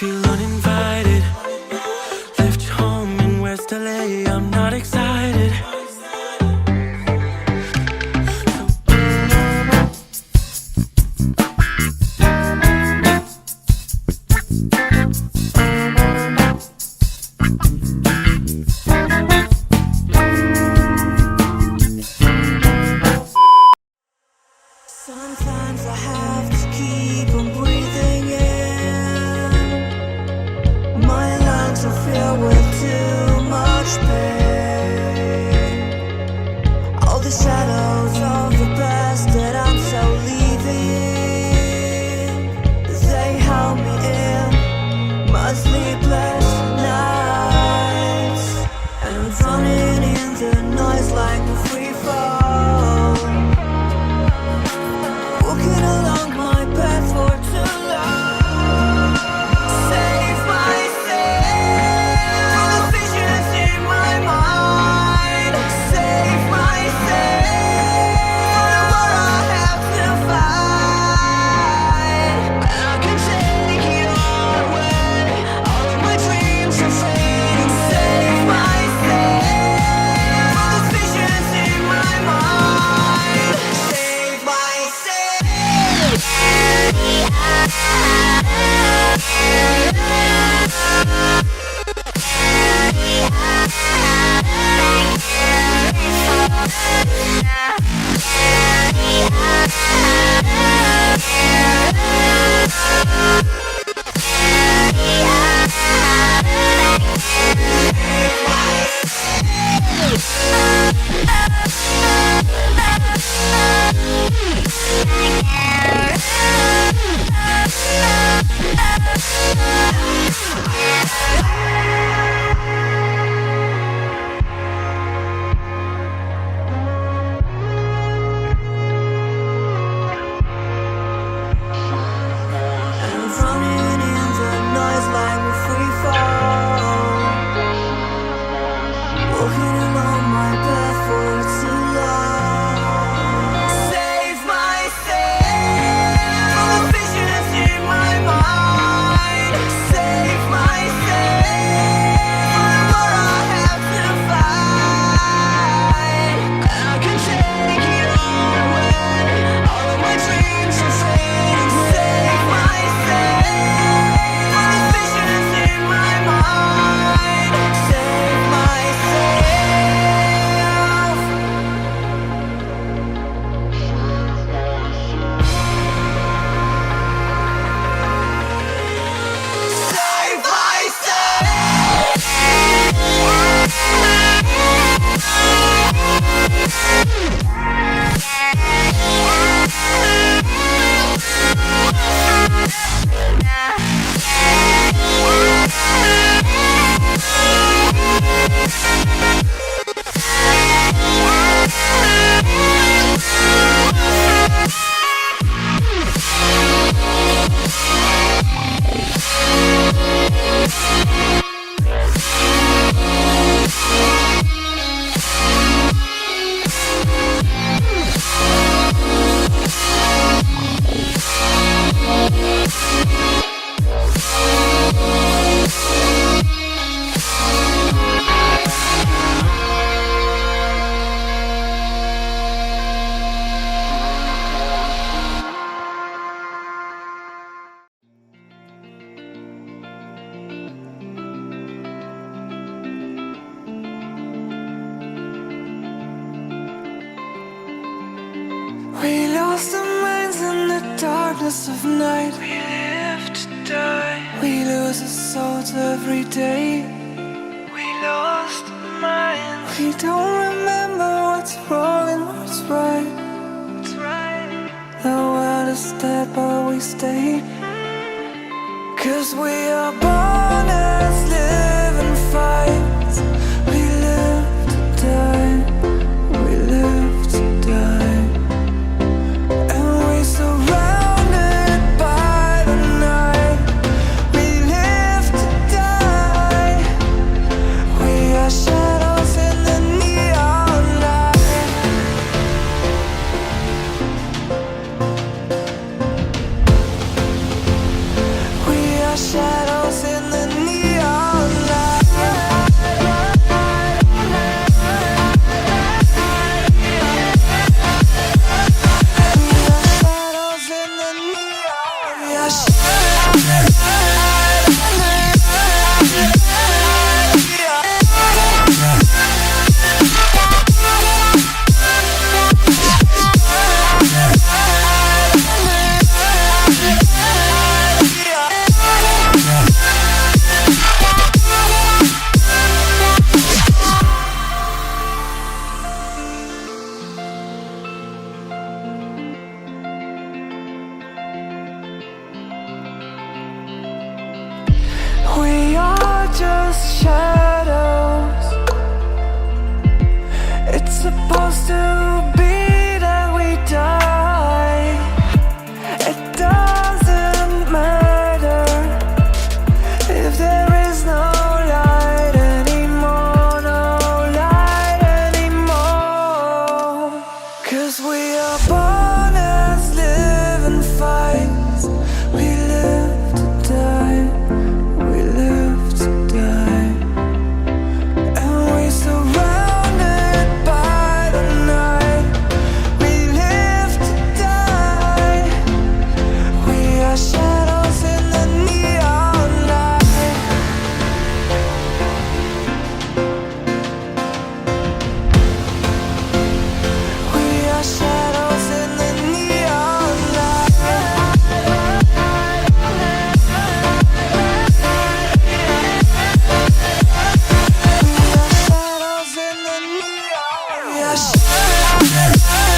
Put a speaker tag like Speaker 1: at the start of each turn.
Speaker 1: feel uninvited. Left home in West LA, I'm not excited.
Speaker 2: Sometimes I have to keep on breathing in. My lungs are filled with too much pain. All the shadows of the past that I'm so leaving, they held me in my sleepless nights. And I'm running in the noise like a free fall, walking along my path for too long. Save myself from the visions in my mind. Save myself from what I have to fight. And I can take it all away. All of my dreams are fading. Save myself from the visions in my mind. Save
Speaker 1: We lost our minds in the darkness of night. We live to die. We lose our souls every day. We lost our minds. We don't remember what's wrong and what's right. What's right? The world is dead but we stay. 'Cause we are born as living fights. We live to die. We live to die. And we surrounded by the night. We live to die. We are shadows in the neon light. We are shadows supposed to be that we die. It doesn't matter if there is no light anymore, no light anymore. 'Cause we are born as living fights. We live to die, we live to die. And we surrounded by the night. We live to die. We are shadows in the neon light. We are shadows in the neon light. We are shadows in the neon light. We are shadows.